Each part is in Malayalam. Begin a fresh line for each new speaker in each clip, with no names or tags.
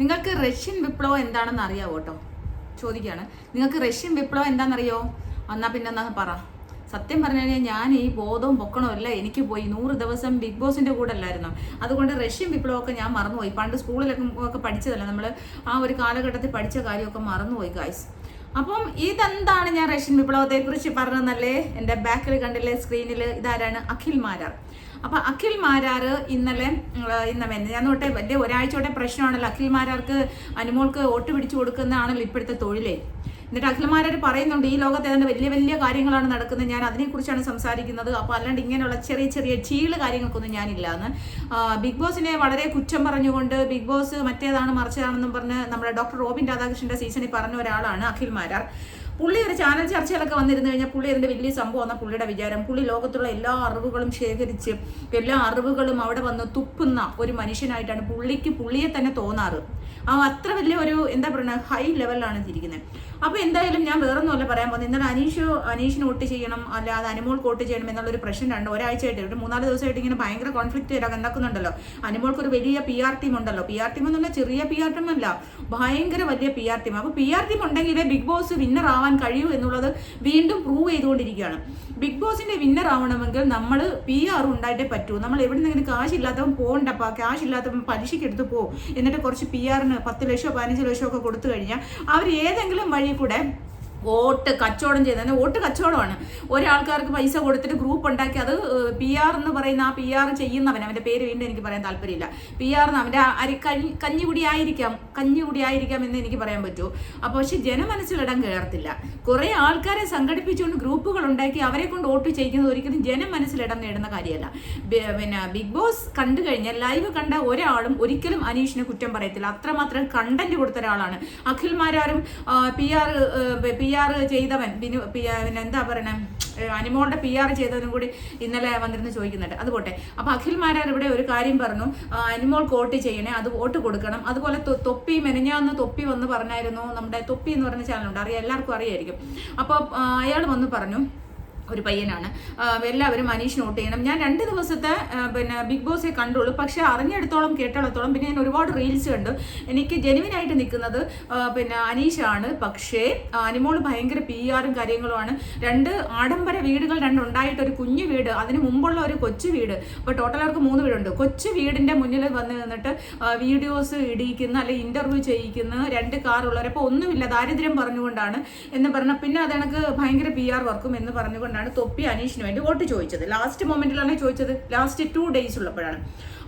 നിങ്ങൾക്ക് റഷ്യൻ വിപ്ലവം എന്താണെന്ന് അറിയാവോ കേട്ടോ? ചോദിക്കുകയാണ്. നിങ്ങൾക്ക് റഷ്യൻ വിപ്ലവം എന്താണെന്നറിയോ? എന്നാൽ പിന്നെ എന്നാ പറ. സത്യം പറഞ്ഞു കഴിഞ്ഞാൽ ഞാൻ ഈ ബോധവും പൊക്കണവും അല്ല എനിക്ക് പോയി 100 ദിവസം ബിഗ് ബോസിൻ്റെ കൂടെ അല്ലായിരുന്നു. അതുകൊണ്ട് റഷ്യൻ വിപ്ലവമൊക്കെ ഞാൻ മറന്നുപോയി. പണ്ട് സ്കൂളിലൊക്കെ പഠിച്ചതല്ല, നമ്മൾ ആ ഒരു കാലഘട്ടത്തിൽ പഠിച്ച കാര്യമൊക്കെ മറന്നുപോയി ഗായ്സ്. അപ്പം ഇതെന്താണ് ഞാൻ റഷ്യൻ വിപ്ലവത്തെക്കുറിച്ച് പറഞ്ഞതെന്നല്ലേ എൻ്റെ ബാക്കിൽ കണ്ടില്ലേ സ്ക്രീനിൽ? ഇതാരാണ്? അഖിൽ മാരാർ. അപ്പം അഖിൽ മാരാർ ഇന്നലെ ഞാൻ തൊട്ടേ വലിയ ഒരാഴ്ച തൊട്ടേ പ്രശ്നമാണല്ലോ. അഖിൽ മാരാർക്ക് അനുമോൾക്ക് വോട്ട് പിടിച്ചു കൊടുക്കുന്നതാണല്ലോ ഇപ്പോഴത്തെ തൊഴിലേ. എന്നിട്ട് അഖിൽമാരാർ പറയുന്നുണ്ട് ഈ ലോകത്ത് ഏതാണ്ട് വലിയ വലിയ കാര്യങ്ങളാണ് നടക്കുന്നത്, ഞാൻ അതിനെക്കുറിച്ചാണ് സംസാരിക്കുന്നത്. അപ്പോൾ അല്ലാണ്ട് ഇങ്ങനെയുള്ള ചെറിയ ചെറിയ ചീള് കാര്യങ്ങൾക്കൊന്നും ഞാനില്ലാന്ന്. ബിഗ് ബോസിനെ വളരെ കുറ്റം പറഞ്ഞുകൊണ്ട് ബിഗ് ബോസ് മറ്റേതാണ് മറിച്ചതാണെന്നും പറഞ്ഞ് നമ്മുടെ ഡോക്ടർ റോബിൻ രാധാകൃഷ്ണന്റെ സീസണിൽ പറഞ്ഞ ഒരാളാണ് അഖിൽ മാരാർ. പുള്ളി ഒരു ചാനൽ ചർച്ചയിലൊക്കെ വന്നിരുന്നു കഴിഞ്ഞാൽ പുള്ളി അതിൻ്റെ വലിയ സംഭവം എന്ന പുള്ളിയുടെ വിചാരം. പുള്ളി ലോകത്തുള്ള എല്ലാ അറിവുകളും ശേഖരിച്ച് എല്ലാ അറിവുകളും അവിടെ വന്ന് തുപ്പുന്ന ഒരു മനുഷ്യനായിട്ടാണ് പുള്ളിയെ തന്നെ തോന്നാറ്. അത്ര വലിയ ഒരു എന്താ പറയുക ഹൈ ലെവലിലാണ് ഇരിക്കുന്നത്. അപ്പോൾ എന്തായാലും ഞാൻ വേറൊന്നുമല്ല പറയാൻ പോകുന്നത്. ഇന്നലെ അനീഷിന് വോട്ട് ചെയ്യണം അല്ലാതെ അനുമോൾക്ക് വോട്ട് ചെയ്യണം എന്നുള്ളൊരു പ്രശ്നം ഒരാഴ്ചയായിട്ട് ഒരു 3-4 ദിവസമായിട്ട് ഇങ്ങനെ ഭയങ്കര കോൺഫ്ലിക്റ്റ് ഉണ്ടാക്കുന്നുണ്ടല്ലോ. അനുമോൾക്ക് ഒരു വലിയ PR ടീം ഉണ്ടല്ലോ. PR ടീം എന്ന് പറഞ്ഞാൽ ചെറിയ PR ടീം അല്ല, ഭയങ്കര വലിയ PR ടീം. അപ്പോൾ PR ടീം ഉണ്ടെങ്കിലേ ബിഗ് ബോസ് വിന്നർ ആവാൻ കഴിയൂ എന്നുള്ളത് വീണ്ടും പ്രൂവ് ചെയ്തുകൊണ്ടിരിക്കുകയാണ്. ബിഗ് ബോസിന്റെ വിന്നർ ആവണമെങ്കിൽ നമ്മൾ PR ഉണ്ടായിട്ടേ പറ്റൂ. നമ്മൾ എവിടെ നിന്നെങ്കിലും കാശില്ലാത്തവൻ പോകണ്ടപ്പാ, കാശില്ലാത്തവൻ പലിശയ്ക്ക് എടുത്ത് പോകും. എന്നിട്ട് കുറച്ച് PR-ന് 10 ലക്ഷമോ 15 ലക്ഷമോ ഒക്കെ കൊടുത്തു കഴിഞ്ഞാൽ അവർ ഏതെങ്കിലും വഴി കൂടെ വോട്ട് കച്ചവടം ചെയ്തത്. വോട്ട് കച്ചവടമാണ്. ഒരാൾക്കാർക്ക് പൈസ കൊടുത്തിട്ട് ഗ്രൂപ്പ് ഉണ്ടാക്കി അത് PR എന്ന് പറയുന്ന ആ PR ചെയ്യുന്നവൻ, അവൻ്റെ പേര് വീണ്ടും എനിക്ക് പറയാൻ താല്പര്യമില്ല, PR അവൻ്റെ കഞ്ഞികുടിയായിരിക്കാം എന്ന് എനിക്ക് പറയാൻ പറ്റൂ. അപ്പോൾ പക്ഷെ ജനമനസ്സിലിടം കയറത്തില്ല. കുറേ ആൾക്കാരെ സംഘടിപ്പിച്ചുകൊണ്ട് ഗ്രൂപ്പുകൾ ഉണ്ടാക്കി അവരെ കൊണ്ട് വോട്ട് ചെയ്യിക്കുന്നത് ഒരിക്കലും ജനമനസ്സിലിടം നേടുന്ന കാര്യമല്ല. പിന്നെ ബിഗ് ബോസ് കണ്ടു കഴിഞ്ഞാൽ ലൈവ് കണ്ട ഒരാളും ഒരിക്കലും അനീഷിനെ കുറ്റം പറയത്തില്ല. അത്രമാത്രം കണ്ടന്റ് കൊടുത്ത ഒരാളാണ് അഖിൽ മാരാരും. PR ചെയ്തവൻ പിന്നെ എന്താ പറയണേ, അനിമോളുടെ PR ചെയ്തവനും കൂടി ഇന്നലെ വന്നിരുന്ന് ചോദിക്കുന്നുണ്ട്. അതുപോട്ടെ. അപ്പോൾ അഖിൽ മാരാർ ഇവിടെ ഒരു കാര്യം പറഞ്ഞു, അനിമോൾക്ക് വോട്ട് ചെയ്യണേ, അത് വോട്ട് കൊടുക്കണം. അതുപോലെ തൊപ്പി മെനഞ്ഞാന്ന് തൊപ്പി വന്ന് പറഞ്ഞായിരുന്നു, നമ്മുടെ തൊപ്പി എന്ന് പറഞ്ഞ ചാനലുണ്ട്, എല്ലാവർക്കും അറിയായിരിക്കും. അപ്പോൾ അയാൾ വന്ന് പറഞ്ഞു, ഒരു പയ്യനാണ്, എല്ലാവരും അനീഷിന് വോട്ട് ചെയ്യണം. ഞാൻ 2 ദിവസത്തെ പിന്നെ ബിഗ് ബോസെ കണ്ടുള്ളൂ. പക്ഷെ അറിഞ്ഞെടുത്തോളം കേട്ടിടത്തോളം പിന്നെ ഞാൻ ഒരുപാട് റീൽസ് കണ്ടു. എനിക്ക് ജെനുവിനായിട്ട് നിൽക്കുന്നത് പിന്നെ അനീഷാണ്. പക്ഷേ അനിമോൾ ഭയങ്കര PR-ഉം കാര്യങ്ങളുമാണ്. 2 ആഡംബര വീടുകൾ 2 ഉണ്ടായിട്ട് ഒരു കുഞ്ഞു വീട്, അതിന് മുമ്പുള്ള ഒരു കൊച്ചു വീട്. അപ്പോൾ ടോട്ടൽ അവർക്ക് 3 വീടുണ്ട്. കൊച്ചു വീടിൻ്റെ മുന്നിൽ വന്ന് നിന്നിട്ട് വീഡിയോസ് ഇടിയിക്കുന്ന അല്ലെങ്കിൽ ഇൻ്റർവ്യൂ ചെയ്യിക്കുന്ന 2 കാറുള്ളവർ. അപ്പോൾ ഒന്നുമില്ല, ദാരിദ്ര്യം പറഞ്ഞുകൊണ്ടാണ് എന്ന് പറഞ്ഞാൽ പിന്നെ അത് എനിക്ക് ഭയങ്കര PR വർക്കും എന്ന് പറഞ്ഞുകൊണ്ടാണ് തൊപ്പി അനീഷിന് വേണ്ടി വോട്ട് ചോദിച്ചത്. ലാസ്റ്റ് മൊമെന്റിലാണ് ചോദിച്ചത്, ലാസ്റ്റ് 2 ഡേയ്സ് ഉള്ളപ്പോഴാണ്.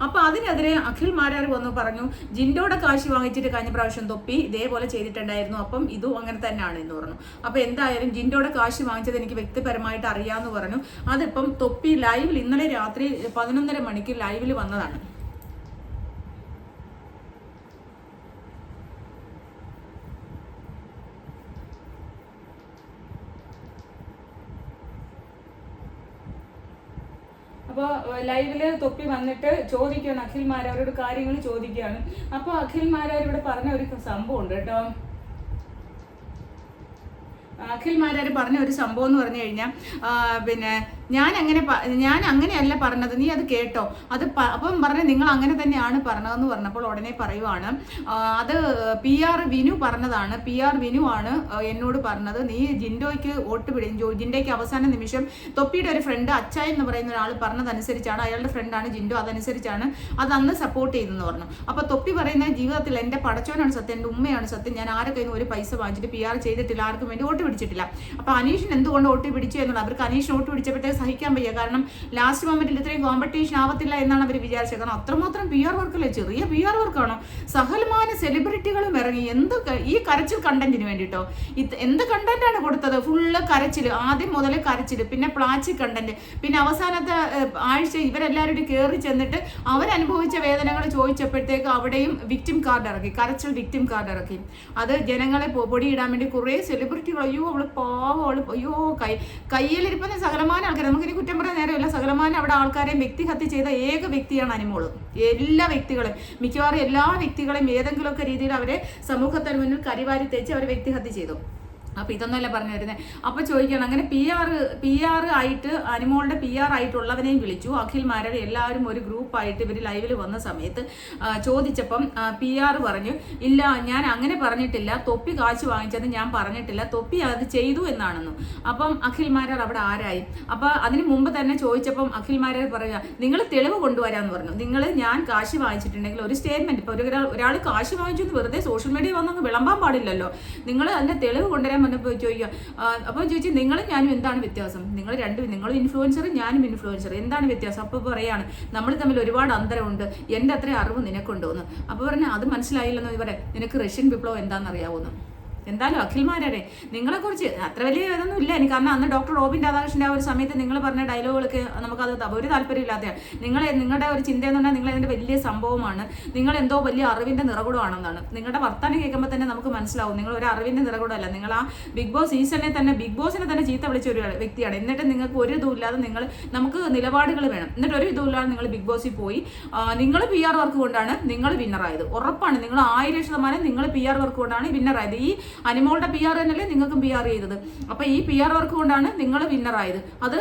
അപ്പൊ അതിനെതിരെ അഖിൽ മാരാർ വന്നു പറഞ്ഞു, ജിൻഡോയുടെ കാശ് വാങ്ങിച്ചിട്ട് കഴിഞ്ഞ പ്രാവശ്യം തൊപ്പി ഇതേപോലെ ചെയ്തിട്ടുണ്ടായിരുന്നു, അപ്പം ഇതും അങ്ങനെ തന്നെയാണ് എന്ന് പറഞ്ഞു. അപ്പൊ എന്തായാലും ജിൻഡോയുടെ കാശ് വാങ്ങിച്ചത് എനിക്ക് വ്യക്തിപരമായിട്ട് അറിയാമെന്ന് പറഞ്ഞു. അതിപ്പം തൊപ്പി ലൈവിൽ ഇന്നലെ രാത്രി 11:30 മണിക്ക് ലൈവിൽ വന്നതാണ്. അപ്പോൾ ലൈവില് തൊപ്പി വന്നിട്ട് ചോദിക്കുകയാണ്, അഖിൽ മാരാരോട് കാര്യങ്ങൾ ചോദിക്കുകയാണ്. അപ്പോൾ അഖിൽ മാരാർ ഇവിടെ പറഞ്ഞ ഒരു സംഭവം ഉണ്ട് കേട്ടോ. അഖിൽ മാരാർ പറഞ്ഞ ഒരു സംഭവം എന്ന് പറഞ്ഞു കഴിഞ്ഞാൽ പിന്നെ ഞാൻ അങ്ങനെയല്ല പറഞ്ഞത്, നീ അത് കേട്ടോ. അപ്പം പറഞ്ഞു നിങ്ങൾ അങ്ങനെ തന്നെയാണ് പറഞ്ഞതെന്ന് പറഞ്ഞപ്പോൾ ഉടനെ പറയുവാണ്, അത് PR വിനു പറഞ്ഞതാണ്. PR വിനു ആണ് എന്നോട് പറഞ്ഞത്, നീ ജിൻഡോയ്ക്ക് വോട്ട് ജിൻഡോയ്ക്ക് അവസാന നിമിഷം തൊപ്പിയുടെ ഒരു ഫ്രണ്ട് അച്ചായ എന്ന് പറയുന്ന ഒരാൾ പറഞ്ഞതനുസരിച്ചാണ്, അയാളുടെ ഫ്രണ്ടാണ് ജിൻഡോ, അതനുസരിച്ചാണ് അത് അന്ന് സപ്പോർട്ട് ചെയ്തെന്ന് പറഞ്ഞു. അപ്പോൾ തൊപ്പി പറയുന്ന ജീവിതത്തിൽ എൻ്റെ പടച്ചോനാണ് സത്യം, എൻ്റെ ഉമ്മയാണ് സത്യം, ഞാൻ ആരെ കയ്യിൽ നിന്ന് ഒരു പൈസ വാങ്ങിച്ചിട്ട് PR ചെയ്തിട്ടില്ല, ആർക്കും വേണ്ടി വോട്ട് പിടിച്ചിട്ടില്ല. അപ്പോൾ അനീഷിന് എന്തുകൊണ്ട് വോട്ട് പിടിച്ചു എന്നുള്ളത് അവർക്ക് അനീഷിന് വോട്ട് പിടിച്ചപ്പോഴത്തേക്ക് സഹിക്കാൻ വയ്യ. കാരണം ലാസ്റ്റ് മൊമെന്റിൽ ഇത്രയും കോമ്പറ്റീഷൻ ആവത്തില്ല എന്നാണ് അവർ വിചാരിച്ചത്. കാരണം അത്രമാത്രം PR വർക്കല്ലേ, ചെറിയ PR വർക്കാണോ. സകലമാന സെലിബ്രിറ്റികളും ഇറങ്ങി ഈ കരച്ചിൽ കണ്ടന്റിന് വേണ്ടിട്ടോ. എന്ത് കണ്ടന്റാണ് കൊടുത്തത്? ഫുള്ള് കരച്ചിൽ, ആദ്യം മുതലേ കരച്ചിൽ, പിന്നെ പ്ലാച്ചി കണ്ടന്റ്, പിന്നെ അവസാനത്തെ ആഴ്ച ഇവരെല്ലാവരും കയറി ചെന്നിട്ട് അവരനുഭവിച്ച വേദനകൾ ചോദിച്ചപ്പോഴത്തേക്ക് അവിടെയും വിക്ടിം കാർഡ് ഇറക്കി, കരച്ചിൽ വിക്ടിം കാർഡ് ഇറക്കി. അത് ജനങ്ങളെ പൊടിയിടാൻ വേണ്ടി കുറേ സെലിബ്രിറ്റികൾ, അയ്യോ അവള് പാവം, അവള് അയ്യോ കയ്യിലിരിക്കുന്ന സകലമാന ആൾക്കാർ, നമുക്കിനി കുറ്റം പറയാൻ നേരമില്ല, സകലമാനം അവിടെ ആൾക്കാരെയും വ്യക്തിഹത്യ ചെയ്ത ഏക വ്യക്തിയാണ് അനിമോള്. എല്ലാ വ്യക്തികളും, മിക്കവാറും എല്ലാ വ്യക്തികളെയും ഏതെങ്കിലുമൊക്കെ രീതിയിൽ അവരെ സമൂഹത്തിന് മുന്നിൽ കരിവാരി തേച്ച് അവരെ വ്യക്തിഹത്യ ചെയ്തു. അപ്പോൾ ഇതൊന്നുമല്ല പറഞ്ഞു വരുന്നത്. അപ്പോൾ ചോദിക്കണം അങ്ങനെ പി ആർ ആയിട്ട് അനിമോളുടെ PR ആയിട്ടുള്ളവനെയും വിളിച്ചു. അഖിൽമാരെ എല്ലാവരും ഒരു ഗ്രൂപ്പായിട്ട് ഇവർ ലൈവിൽ വന്ന സമയത്ത് ചോദിച്ചപ്പം PR പറഞ്ഞു ഇല്ല ഞാൻ അങ്ങനെ പറഞ്ഞിട്ടില്ല, തൊപ്പി കാശ് വാങ്ങിച്ചത് ഞാൻ പറഞ്ഞിട്ടില്ല, തൊപ്പി അത് ചെയ്തു എന്നാണെന്നും. അപ്പം അഖിൽമാരാർ അവിടെ ആരായി? അപ്പോൾ അതിന് മുമ്പ് തന്നെ ചോദിച്ചപ്പം അഖിൽമാരാർ പറയുക നിങ്ങൾ തെളിവ് കൊണ്ടുവരാമെന്ന് പറഞ്ഞു. ഞാൻ കാശ് വാങ്ങിച്ചിട്ടുണ്ടെങ്കിൽ ഒരു സ്റ്റേറ്റ്മെന്റ്, ഇപ്പോൾ ഒരാൾ കാശ് വാങ്ങിച്ചു എന്ന് വെറുതെ സോഷ്യൽ മീഡിയ വന്നങ്ങ് വിളമ്പാൻ പാടില്ലല്ലോ, നിങ്ങൾ അതിൻ്റെ തെളിവ് കൊണ്ടുവരാൻ വന്നപ്പോൾ ചോദിക്കുക. അപ്പോൾ ചോദിച്ചു നിങ്ങളും ഞാനും എന്താണ് വ്യത്യാസം? നിങ്ങൾ ഇൻഫ്ലുവൻസർ ഞാനും ഇൻഫ്ലുവൻസർ, എന്താണ് വ്യത്യാസം? അപ്പോൾ പറയാണ് നമ്മൾ തമ്മിൽ ഒരുപാട് അന്തരമുണ്ട്, എൻ്റെ അത്രയും അറിവ് നിനക്കുണ്ടോന്ന്. അപ്പോൾ പറഞ്ഞാൽ അത് മനസ്സിലായില്ലെന്ന് പറയാം, നിനക്ക് റഷ്യൻ വിപ്ലവം എന്താണെന്ന് അറിയാവുന്നു. എന്തായാലും അഖിൽമാരെ നിങ്ങളെക്കുറിച്ച് അത്ര വലിയ ഇതൊന്നും ഇല്ല എനിക്ക്, കാരണം അന്ന് ഡോക്ടർ റോബിൻ രാധാകൃഷ്ണൻ്റെ ആ ഒരു സമയത്ത് നിങ്ങൾ പറഞ്ഞ ഡയലോഗുകളൊക്കെ നമുക്കത് ഒരു താല്പര്യമില്ലാതെയാണ്. നിങ്ങളുടെ ഒരു ചിന്ത എന്ന് പറഞ്ഞാൽ നിങ്ങൾ അതിൻ്റെ വലിയ സംഭവമാണ്, നിങ്ങൾ എന്തോ വലിയ അറിവിൻ്റെ നിറകുടമാണെന്നാണ്. നിങ്ങളുടെ വർത്താനം കേൾക്കുമ്പോൾ തന്നെ നമുക്ക് മനസ്സിലാവും നിങ്ങൾ ഒരു അറിവിൻ്റെ നിറകുടമല്ല. നിങ്ങൾ ആ ബിഗ് ബോസ് സീസണിനെ തന്നെ ബിഗ് ബോസിനെ തന്നെ ചീത്ത വിളിച്ച ഒരു വ്യക്തിയാണ്. എന്നിട്ട് നിങ്ങൾക്ക് ഒരു ഇതുമില്ലാതെ നമുക്ക് നിലപാടുകൾ വേണം, എന്നിട്ട് ഒരു ഇതുമില്ലാതെ നിങ്ങൾ ബിഗ് ബോസിൽ പോയി നിങ്ങൾ PR വർക്ക് കൊണ്ടാണ് നിങ്ങൾ വിന്നറായത്. ഉറപ്പാണ്, നിങ്ങൾ 1000% നിങ്ങൾ PR വർക്ക് കൊണ്ടാണ് വിന്നറായത്. ഈ അനിമോളുടെ PR തന്നെയല്ലേ നിങ്ങൾക്കും PR ചെയ്തത്. അപ്പോൾ ഈ PR വർക്ക് കൊണ്ടാണ് നിങ്ങൾ വിന്നറായത്. അത്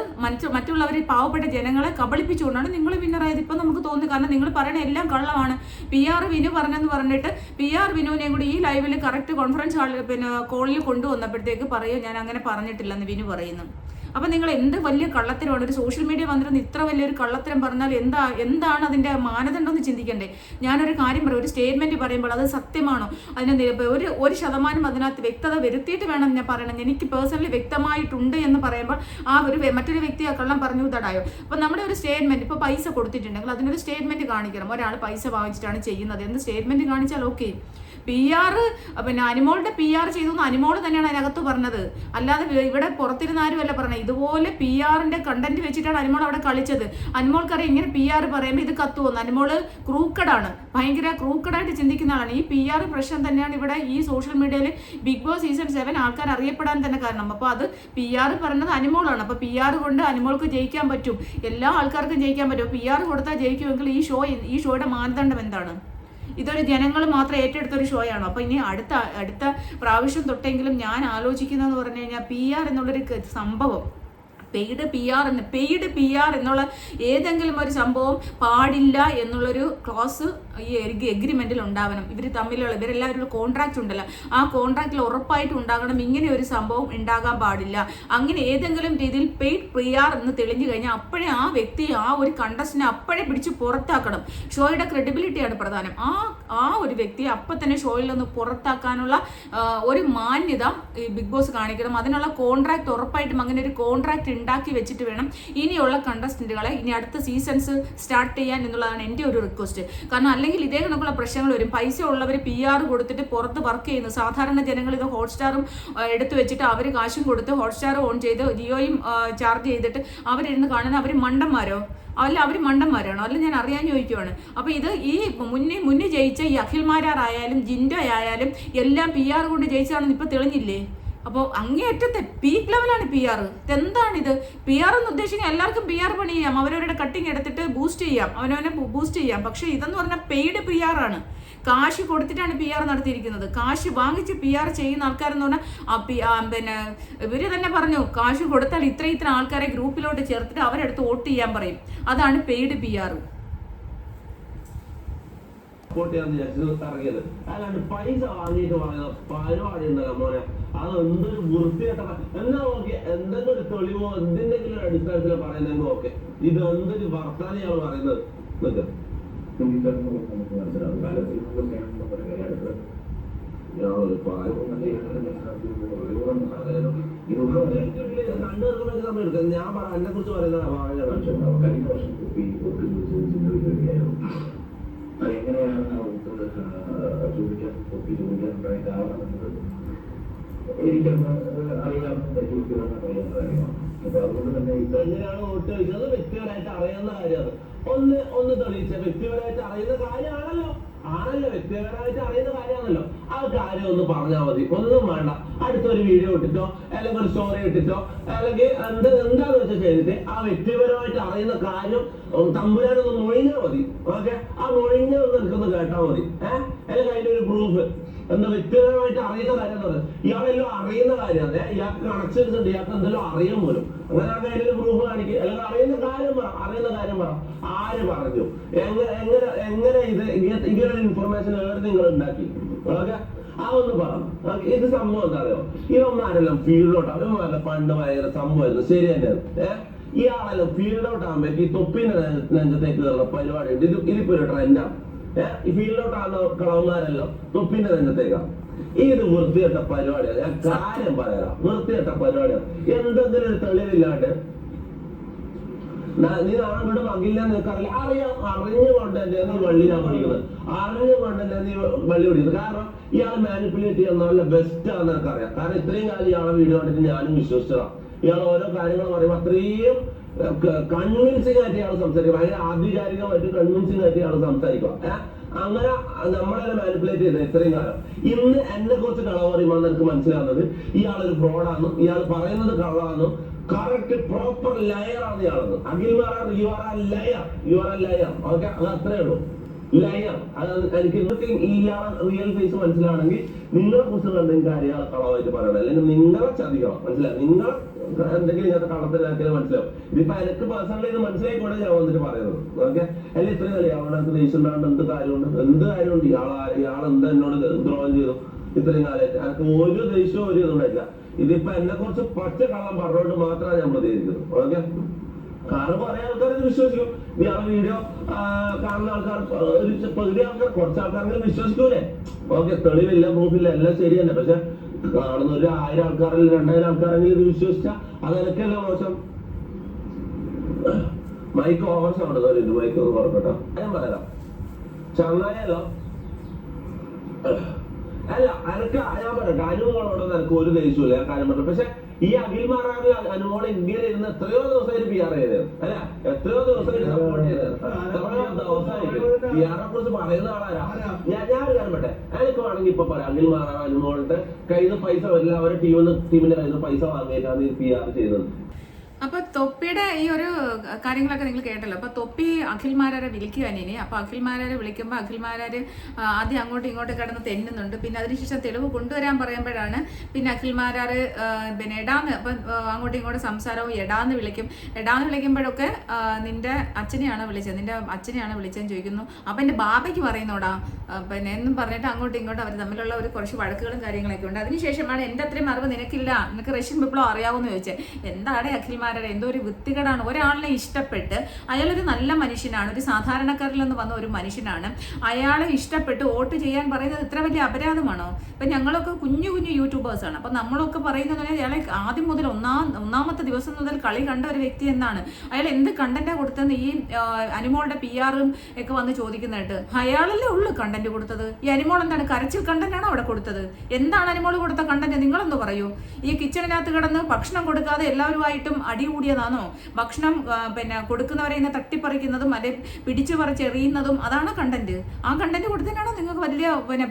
മറ്റുള്ളവർ പാവപ്പെട്ട ജനങ്ങളെ കബളിപ്പിച്ചുകൊണ്ടാണ് നിങ്ങൾ വിന്നറായത്. ഇപ്പം നമുക്ക് തോന്നുന്നു, കാരണം നിങ്ങൾ പറയുന്ന എല്ലാം കള്ളമാണ്. PR വിനു പറഞ്ഞെന്ന് പറഞ്ഞിട്ട് PR വിനുവിനെയും കൂടി ഈ ലൈവിൽ കറക്റ്റ് കോൺഫറൻസ് കോളിൽ കൊണ്ടുവന്നപ്പോഴത്തേക്ക് പറയുക ഞാൻ അങ്ങനെ പറഞ്ഞിട്ടില്ലെന്ന് വിനു പറയുന്നു. അപ്പം നിങ്ങൾ എന്ത് വലിയ കള്ളത്തരമാണ്, ഒരു സോഷ്യൽ മീഡിയ വന്നിരുന്ന് ഇത്ര വലിയൊരു കള്ളത്തരം പറഞ്ഞാൽ എന്താണ് അതിൻ്റെ മാനദണ്ഡം എന്ന് ചിന്തിക്കണ്ടേ? ഞാനൊരു കാര്യം പറയും, ഒരു സ്റ്റേറ്റ്മെൻറ്റ് പറയുമ്പോൾ അത് സത്യമാണോ, അതിന് ഒരു ശതമാനം അതിനകത്ത് വ്യക്തത വരുത്തിയിട്ട് വേണം ഞാൻ പറയണം. എനിക്ക് പേഴ്സണലി വ്യക്തമായിട്ടുണ്ട് എന്ന് പറയുമ്പോൾ ആ മറ്റൊരു വ്യക്തി ആ കള്ളം പറഞ്ഞു തടായോ. അപ്പോൾ നമ്മുടെ ഒരു സ്റ്റേറ്റ്മെൻറ്റ്, ഇപ്പോൾ പൈസ കൊടുത്തിട്ടുണ്ടെങ്കിൽ അതിനൊരു സ്റ്റേറ്റ്മെൻറ്റ് കാണിക്കണം. ഒരാൾ പൈസ വാങ്ങിച്ചിട്ടാണ് ചെയ്യുന്നത് എന്ന് സ്റ്റേറ്റ്മെൻറ്റ് കാണിച്ചാൽ ഓക്കെ. PR അനിമോളുടെ PR ചെയ്തു എന്ന് അനിമോൾ തന്നെയാണ് അതിനകത്ത് പറഞ്ഞത്, അല്ലാതെ ഇവിടെ പുറത്തിരുന്ന ആരുമല്ല പറഞ്ഞത്. ഇതുപോലെ PRന്റെ കണ്ടന്റ് വെച്ചിട്ടാണ് അനിമോൾ അവിടെ കളിച്ചത്. അനിമോൾക്കറിയാം ഇങ്ങനെ PR പറയുമ്പോൾ ഇത് കത്തുവന്നു. അനിമോള് ക്രൂക്കഡാണ്, ഭയങ്കര ക്രൂക്കഡായിട്ട് ചിന്തിക്കുന്ന ആളാണ്. ഈ PR പ്രശ്നം തന്നെയാണ് ഇവിടെ ഈ സോഷ്യൽ മീഡിയയിൽ ബിഗ് ബോസ് സീസൺ 7 ആൾക്കാർ അറിയപ്പെടാൻ തന്നെ കാരണം. അപ്പോൾ അത് PR പറഞ്ഞത് അനിമോളാണ്. അപ്പോൾ PR കൊണ്ട് അനിമോൾക്ക് ജയിക്കാൻ പറ്റും, എല്ലാ ആൾക്കാർക്കും ജയിക്കാൻ പറ്റും. PR കൊടുത്താൽ ജയിക്കുമെങ്കിൽ ഈ ഷോയുടെ മാനദണ്ഡം എന്താണ്? ഇതൊരു ജനങ്ങൾ മാത്രം ഏറ്റെടുത്തൊരു ഷോയാണോ? അപ്പോൾ ഇനി അടുത്ത പ്രാവശ്യം തൊട്ടെങ്കിലും ഞാൻ ആലോചിക്കുന്നതെന്ന് പറഞ്ഞു കഴിഞ്ഞാൽ PR എന്നുള്ളൊരു സംഭവം, പെയ്ഡ് PR എന്നുള്ള ഏതെങ്കിലും ഒരു സംഭവം പാടില്ല എന്നുള്ളൊരു ക്ലോസ് ഈ എഗ്രിമെൻറ്റിൽ ഉണ്ടാവണം. ഇവരെല്ലാവരും കോൺട്രാക്റ്റ് ഉണ്ടല്ലോ, ആ കോൺട്രാക്റ്റിൽ ഉറപ്പായിട്ട് ഉണ്ടാകണം ഇങ്ങനെ ഒരു സംഭവം ഉണ്ടാകാൻ പാടില്ല. അങ്ങനെ ഏതെങ്കിലും രീതിയിൽ പെയ്ഡ് PR എന്ന് തെളിഞ്ഞു കഴിഞ്ഞാൽ അപ്പോഴേ ആ വ്യക്തി ആ ഒരു കണ്ടസ്റ്റിനെ അപ്പോഴേ പിടിച്ച് പുറത്താക്കണം. ഷോയുടെ ക്രെഡിബിലിറ്റിയാണ് പ്രധാനം. ആ ഒരു വ്യക്തിയെ അപ്പം തന്നെ ഷോയിൽ നിന്ന് പുറത്താക്കാനുള്ള ഒരു മാന്യത ഈ ബിഗ് ബോസ് കാണിക്കണം. അതിനുള്ള കോൺട്രാക്ട് ഉറപ്പായിട്ടും അങ്ങനെ ഒരു കോൺട്രാക്ട് ഉണ്ടാക്കി വെച്ചിട്ട് വേണം ഇനിയുള്ള കണ്ടസ്റ്റന്റുകളെ ഇനി അടുത്ത സീസൺസ് സ്റ്റാർട്ട് ചെയ്യാൻ എന്നുള്ളതാണ് എൻ്റെ ഒരു റിക്വസ്റ്റ്. കാരണം അല്ലെങ്കിൽ ഇതേ കണക്കുള്ള പ്രശ്നങ്ങൾ വരും. പൈസ ഉള്ളവർ PR കൊടുത്തിട്ട് പുറത്ത് വർക്ക് ചെയ്യുന്നു. സാധാരണ ജനങ്ങൾ ഇത് ഹോട്ട്സ്റ്റാറും എടുത്തു വെച്ചിട്ട് അവർ കാശും കൊടുത്ത് ഹോട്ട്സ്റ്റാർ ഓൺ ചെയ്ത് ജിയോയും ചാർജ് ചെയ്തിട്ട് അവരിരുന്ന് കാണുന്ന അവർ മണ്ടന്മാരോ? അല്ല, അവർ മണ്ടന്മാരാണോ? അല്ല, ഞാൻ അറിയാൻ ചോദിക്കുവാണ്. അപ്പോൾ ഇത് ഈ മുന്നേ ജയിച്ച ഈ അഖിൽമാരായാലും ജിൻഡോ ആയാലും എല്ലാം PR കൊണ്ട് ജയിച്ചതാണെന്ന് ഇപ്പോൾ തെളിഞ്ഞില്ലേ? അപ്പോൾ അങ്ങേയറ്റത്തെ പീക്ക് ലെവലാണ് PR. ഇതെന്താണിത്? PR എന്ന് ഉദ്ദേശിക്കുന്നത് എല്ലാവർക്കും PR പണി ചെയ്യാം, അവരവരുടെ കട്ടിങ് എടുത്തിട്ട് ബൂസ്റ്റ് ചെയ്യാം, അവനവനെ ബൂസ്റ്റ് ചെയ്യാം. പക്ഷേ ഇതെന്ന് പറഞ്ഞാൽ പെയ്ഡ് PR ആണ്. കാശ് കൊടുത്തിട്ടാണ് PR നടത്തിയിരിക്കുന്നത്. കാശ് വാങ്ങിച്ച് PR ചെയ്യുന്ന ആൾക്കാരെന്ന് പറഞ്ഞാൽ ഇവർ തന്നെ പറഞ്ഞു കാശ് കൊടുത്താൽ ഇത്ര ആൾക്കാരെ ഗ്രൂപ്പിലോട്ട് ചേർത്തിട്ട് അവരെടുത്ത് വോട്ട് ചെയ്യാൻ പറയും. അതാണ് പെയ്ഡ് PR.
ഇറങ്ങിയത് അല്ലാണ്ട് പൈസ വാങ്ങിയിട്ട് പറയുന്ന പരിപാടി ഉണ്ടല്ലോ മോനെ, അത് എന്തൊരു വൃത്തികെട്ട എന്നാ നോക്കി എന്തെങ്കിലും ഒരു തെളിവോ എന്തിന്റെങ്കിലും ഒരു അടിസ്ഥാനത്തിൽ പറയുന്നെങ്കിൽ ഓക്കെ. ഇത് എന്തൊരു വർത്താനെയാണ് പറയുന്നത്? ഞാൻ പറ എന്നെ കുറിച്ച് പറയുന്നത്
എങ്ങനെയാണ് ചോദിക്കാൻ ഉണ്ടായ കാരണം എനിക്കൊന്ന് അറിയാൻ അറിയാം. അപ്പൊ അതുകൊണ്ട് തന്നെ
എങ്ങനെയാണ് വോട്ട് ചോദിക്കുന്നത് വ്യക്തിപരമായിട്ട് അറിയാവുന്ന കാര്യമാണ്. ഒന്ന് തെളിയിച്ച വ്യക്തിപരമായിട്ട് അറിയുന്ന കാര്യമാണല്ലോ, വ്യക്തിപരമായിട്ട് അറിയുന്ന കാര്യമാണല്ലോ. ആ കാര്യം ഒന്ന് പറഞ്ഞാൽ മതി, ഒന്നും വേണ്ട. അടുത്തൊരു വീഡിയോ ഇട്ടിട്ടോ അല്ലെങ്കിൽ ഒരു സ്റ്റോറി ഇട്ടിട്ടോ അല്ലെങ്കിൽ എന്താന്ന് വെച്ചാൽ ചെയ്തിട്ട് ആ വ്യക്തിപരമായിട്ട് അറിയുന്ന കാര്യം തമ്പുരാനൊന്ന് മൊഴിഞ്ഞാൽ മതി. ഓക്കെ, ആ മൊഴിഞ്ഞ ഒന്ന് എനിക്കൊന്ന് കേട്ടാൽ മതി. അല്ലെങ്കിൽ അതിന്റെ ഒരു പ്രൂഫ് എന്താ വ്യക്തിപരമായിട്ട് അറിയുന്ന കാര്യം എന്ന് പറയുന്നത് ഇയാളെല്ലാം അറിയുന്ന കാര്യമാണ്. ഇയാൾക്ക് കണക്ഷൻസ് ഉണ്ട്, ഇയാൾക്ക് എന്തെല്ലാം അറിയാൻ പോലും. അങ്ങനെ ആ കാര്യം പ്രൂഫ് കാണിക്കുക, അല്ലെങ്കിൽ അറിയുന്ന കാര്യം പറ. ആര് പറഞ്ഞു, എങ്ങനെ ഇങ്ങനെ ഒരു ഇൻഫർമേഷൻ നിങ്ങൾ ഉണ്ടാക്കി? ഓക്കെ, ആ ഒന്ന് പറ. ഇത് സംഭവം എന്താ അറിയോ, ഇവന്മാരെല്ലാം ഫീൽഡ് ഔട്ട് അവന്മാരുടെ പണ്ട് ഭയങ്കര സംഭവമായിരുന്നു. ശരി തന്നെയാണ്. ഇയാളെല്ലാം ഫീൽഡ് ഔട്ട് ആകുമ്പോഴേക്ക് ഈ തൊപ്പിന്റെ നെഞ്ചത്തേക്ക് കയറുന്ന പരിപാടി ഉണ്ട്. ഇതിപ്പോ ഒരു ട്രെൻഡാണ്. ഈ ഫീൽഡ് ഔട്ട് ആകുന്ന കളവന്മാരെല്ലാം തൊപ്പിന്റെ നെഞ്ചത്തേക്കാണ്. ഇത് വൃത്തികെട്ട പരിപാടിയാണ്. ഞാൻ കാര്യം പറയാം, വൃത്തികെട്ട പരിപാടിയാണ്. എന്തെങ്കിലും ഒരു തെളിവില്ലാണ്ട് നീ നാളെ മകില്ല നിനക്കറിയില്ല. അറിഞ്ഞുകൊണ്ട് തന്നെ നീ വള്ളിനാ പഠിക്കുന്നത്, അറിഞ്ഞുകൊണ്ട് തന്നെ നീ വള്ളി പഠിക്കുന്നത്. കാരണം ഇയാൾ മാനിപ്പുലേറ്റ് ചെയ്യാൻ നല്ല ബെസ്റ്റ് ആണെന്ന് എനിക്കറിയാം. കാരണം ഇത്രയും കാലം ഇയാളെ വീഡിയോ കണ്ടിട്ട് ഞാനും വിശ്വസിച്ചതാണ്. ഇയാൾ ഓരോ കാര്യങ്ങൾ പറയുമ്പോൾ അത്രയും കൺവിൻസിംഗ് ആയിട്ട് ഇയാൾ സംസാരിക്കുക, ഭയങ്കര ആധികാരികമായിട്ട് കൺവിൻസിംഗ് ആയിട്ട് ഇയാൾ സംസാരിക്കുക. അങ്ങനെ നമ്മളെല്ലാം മാനിപ്പുലേറ്റ് ചെയ്തത് ഇത്രയും കാലം. ഇന്ന് എന്നെ കുറിച്ച് കളവ് പറയുമ്പോൾ എനിക്ക് മനസ്സിലാവുന്നത് ഇയാളൊരു ഫ്രോഡാണെന്നും ഇയാൾ പറയുന്നത് കള്ളാണെന്നും കറക്റ്റ് പ്രോപ്പർ ലയർ ആണ് ഇയാളെന്ന്. അഖിൽ മാറാൻ you are A layer. Okay, അത് അത്രേ ഉള്ളൂ, ലയർ. അത് എനിക്ക് ഇയാളെ റിയൽ ഫേസ് മനസ്സിലാണെങ്കിൽ നിങ്ങളെ കുറിച്ച് എന്തെങ്കിലും കാര്യങ്ങൾ കളവായിട്ട് പറയണം, അല്ലെങ്കിൽ നിങ്ങളെ ചതിക്കണം. മനസ്സിലായി? നിങ്ങൾ എന്തെങ്കിലും ഇങ്ങനത്തെ കള്ളത്തിലാക്കിയാൽ മനസ്സിലാവും. ഇതിപ്പോ എനിക്ക് പേഴ്സണലി ഇത് മനസ്സിലായിക്കൊണ്ട് ഞാൻ വന്നിട്ട് പറയുന്നത്. ഓക്കെ, അല്ല ഇത്രയും കളി അവളെ ദേഷ്യം ഉണ്ടാണ്ട് എന്ത് കാര്യമുണ്ട്? ഇയാൾ എന്താ എന്നോട് ദ്രോഹം ചെയ്തു ഇത്രയും കാലമായിട്ട്? എനിക്ക് ഒരു ദേഷ്യവും ഒരു ഇതുണ്ടായില്ല. ഇതിപ്പോ എന്നെ കുറിച്ച് പച്ച കള്ളം പറഞ്ഞുകൊണ്ട് മാത്രമാണ് ഞാൻ പ്രതികരിക്കുന്നത്. ഓക്കെ, കാരണം കുറെ ആൾക്കാർ ഇത് വിശ്വസിക്കും. ഇയാളെ വീഡിയോ കാണുന്ന ആൾക്കാർ ഒരു പകുതി ആൾക്കാർ, കുറച്ച് ആൾക്കാരെങ്കിലും വിശ്വസിക്കൂലേ? ഓക്കെ, തെളിവില്ല, പ്രൂഫില്ല, എല്ലാം ശരി തന്നെ. പക്ഷെ കാണുന്ന ഒരു 1000 ആൾക്കാരിൽ 2000 ആൾക്കാരെങ്കിലും ഇത് വിശ്വസിച്ചാൽ അത് എനിക്കല്ല മോശം. മൈക്ക് ഓവർ സൗണ്ട് മൈക്ക് ഒന്ന് കുറക്കട്ടോ. ഞാൻ പറയാം, ചങ്ങായല്ലോ അല്ല എനിക്ക് ഞാൻ പറയട്ടെ, അനുമോളോടൊന്നും എനിക്ക് ഒരു ദേഷ്യമില്ല, ഞാൻ കാര്യം പറഞ്ഞു. പക്ഷെ ഈ അഖിൽ മാറാറിൽ അനുമോളെ ഇങ്ങനെ ഇരുന്ന് എത്രയോ ദിവസമായിട്ട് PR ചെയ്തത് അല്ല, എത്രയോ ദിവസമായിട്ട് സപ്പോർട്ട് ചെയ്തത്. PR കുറിച്ച് പറയുന്ന ആളാരാ? ഞാൻ ഒരു കാര്യം പറ്റേ, എനിക്ക് വേണമെങ്കിൽ ഇപ്പൊ പറയാം, അഖിൽ മാറാൻ അനുമോളുടെ കയ്യിൽ നിന്ന് പൈസ വരില്ല, അവരുടെ ടീമിന്റെ കയ്യിൽ നിന്ന് പൈസ വാങ്ങിയിട്ടാണ് ഈ PR ചെയ്തത്.
അപ്പൊ തൊപ്പിയുടെ ഈ ഒരു കാര്യങ്ങളൊക്കെ നിങ്ങൾ കേട്ടല്ലോ. അപ്പൊ തൊപ്പി അഖിൽമാരെ വിളിക്കുക ഇനി. അപ്പൊ അഖിൽമാരെ വിളിക്കുമ്പോൾ അഖിൽമാരെ ആദ്യം അങ്ങോട്ടും ഇങ്ങോട്ടും കിടന്ന് തെന്നുന്നുണ്ട്. പിന്നെ അതിനുശേഷം തെളിവ് കൊണ്ടുവരാൻ പറയുമ്പോഴാണ് പിന്നെ അഖിൽമാരെ പിന്നെ എടാന്ന്, അപ്പൊ അങ്ങോട്ടും ഇങ്ങോട്ടും സംസാരവും എടാന്ന് വിളിക്കുമ്പോഴൊക്കെ നിന്റെ അച്ഛനെയാണ് വിളിച്ചതെന്ന് ചോദിക്കുന്നു. അപ്പൊ എന്റെ ബാബയ്ക്ക് പറയുന്നോടാ പിന്നെ എന്നും പറഞ്ഞിട്ട് അങ്ങോട്ടും ഇങ്ങോട്ടും അവർ തമ്മിലുള്ള ഒരു കുറച്ച് വഴക്കുകളും കാര്യങ്ങളൊക്കെ ഉണ്ട്. അതിനുശേഷമാണ് എന്റെ അത്രയും അറിവ് നിനക്കില്ല, നിനക്ക് റഷ്യൻ വിപ്ലവം അറിയാവുന്ന ചോദിച്ചത്. എന്താണ് അഖിൽമാരെ എന്തോ ഒരു വൃത്തികേടാണ്. ഒരാളിനെ ഇഷ്ടപ്പെട്ട് അയാളൊരു നല്ല മനുഷ്യനാണ്, ഒരു സാധാരണക്കാരിൽ നിന്ന് വന്ന ഒരു മനുഷ്യനാണ്, അയാളെ ഇഷ്ടപ്പെട്ട് വോട്ട് ചെയ്യാൻ പറയുന്നത് ഇത്ര വലിയ അപരാധമാണോ? ഇപ്പൊ ഞങ്ങളൊക്കെ കുഞ്ഞു യൂട്യൂബേഴ്സാണ്. അപ്പൊ നമ്മളൊക്കെ പറയുന്നത് അയാളെ ആദ്യം മുതൽ ഒന്നാമത്തെ ദിവസം മുതൽ കളി കണ്ട ഒരു വ്യക്തി എന്നാണ്. അയാൾ എന്ത് കണ്ടന്റാ കൊടുത്തതെന്ന് ഈ അനുമോളുടെ PR-ഉം ഒക്കെ വന്ന് ചോദിക്കുന്നതായിട്ട്. അയാളല്ലേ ഉള്ളു കണ്ടന്റ് കൊടുത്തത്. ഈ അനുമോൾ എന്താണ് കരച്ചിൽ കണ്ടന്റാണോ അവിടെ കൊടുത്തത്? എന്താണ് അനുമോൾ കൊടുത്ത കണ്ടന്റ്? നിങ്ങളെന്തോ പറയൂ. ഈ കിച്ചണിനകത്ത് കിടന്ന് ഭക്ഷണം കൊടുക്കാതെ എല്ലാവരുമായിട്ടും കൂടിയതാണോ? ഭക്ഷണം പിന്നെ കൊടുക്കുന്നവരെ ഇന്ന് തട്ടിപ്പറിക്കുന്നതും അല്ലെ പിടിച്ചു പറിച്ച് എറിയുന്നതും അതാണ് കണ്ടന്റ്. ആ കണ്ടന്റ് കൊടുത്തതിനാണോ നിങ്ങൾക്ക്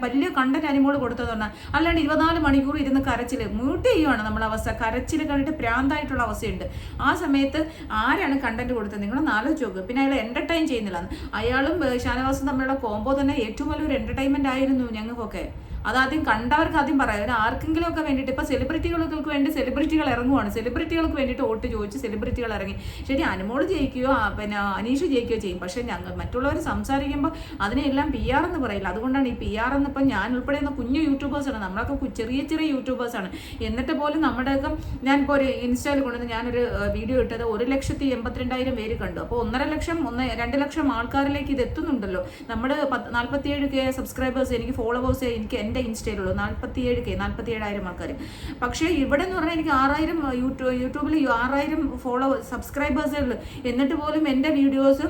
വലിയ കണ്ടന്റ് അനുമോള് കൊടുത്തതെന്ന്? അല്ലാണ്ട് 24 മണിക്കൂർ ഇരുന്ന് കരച്ചില് മ്യൂട്ട് ചെയ്യുവാണ് നമ്മളെ അവസ്ഥ. കരച്ചില് കണ്ടിട്ട് പ്രാന്തായിട്ടുള്ള അവസ്ഥയുണ്ട്. ആ സമയത്ത് ആരാണ് കണ്ടന്റ് കൊടുത്തത്? നിങ്ങളൊന്ന് ആലോചിച്ച് നോക്ക്. പിന്നെ അയാൾ എന്റർടൈൻ ചെയ്യുന്നില്ല. അയാളും ഷാനവാസും തമ്മിലുള്ള കോംബോ തന്നെ ഏറ്റവും വലിയൊരു എന്റർടൈൻമെന്റ് ആയിരുന്നു ഞങ്ങൾക്കൊക്കെ. അതാദ്യം കണ്ടവർക്ക് ആദ്യം പറയാം. ആർക്കെങ്കിലും ഒക്കെ വേണ്ടിയിട്ട് ഇപ്പൊ സെലിബ്രിറ്റികൾക്ക് വേണ്ടി സെലിബ്രിറ്റികൾ ഇറങ്ങുവാണ്. സെലിബ്രിറ്റികൾക്ക് വേണ്ടിയിട്ട് വോട്ട് ചോദിച്ച് സെലിബ്രിറ്റികൾ ഇറങ്ങി. ശരി, അനുമോള് ജയിക്കുകയോ പിന്നെ അനീഷ് ജയിക്കുകയോ ചെയ്യും. പക്ഷെ ഞങ്ങൾ മറ്റുള്ളവർ സംസാരിക്കുമ്പോൾ അതിനെല്ലാം PR എന്ന് പറയില്ല. അതുകൊണ്ടാണ് ഈ PR എന്ന് ഇപ്പം ഞാൻ ഉൾപ്പെടെയുള്ള കുഞ്ഞു യൂട്യൂബേഴ്സാണ്, നമ്മളൊക്കെ ചെറിയ യൂട്യൂബേഴ്സാണ്. എന്നിട്ട് പോലും നമ്മുടെയൊക്കെ ഞാനിപ്പോൾ ഒരു ഇൻസ്റ്റയിൽ കൊണ്ടുവന്ന് ഞാനൊരു വീഡിയോ ഇട്ടത് 1,82,000 പേര് കണ്ടു. അപ്പോൾ 1.5 ലക്ഷം 2 ലക്ഷം ആൾക്കാരിലേക്ക് ഇത് എത്തുന്നുണ്ടല്ലോ. നമ്മുടെ 47K സബ്സ്ക്രൈബേഴ്സ്, എനിക്ക് ഫോളോവേഴ്സ് എനിക്ക് എൻ്റെ ഇൻസ്റ്റയിലുള്ളൂ 47,000 ആൾക്കാർ. പക്ഷേ ഇവിടെ എന്ന് പറഞ്ഞാൽ എനിക്ക് 6000 യൂട്യൂബിൽ 6000 സബ്സ്ക്രൈബേഴ്സേ ഉള്ളൂ. എന്നിട്ട് പോലും എൻ്റെ വീഡിയോസ്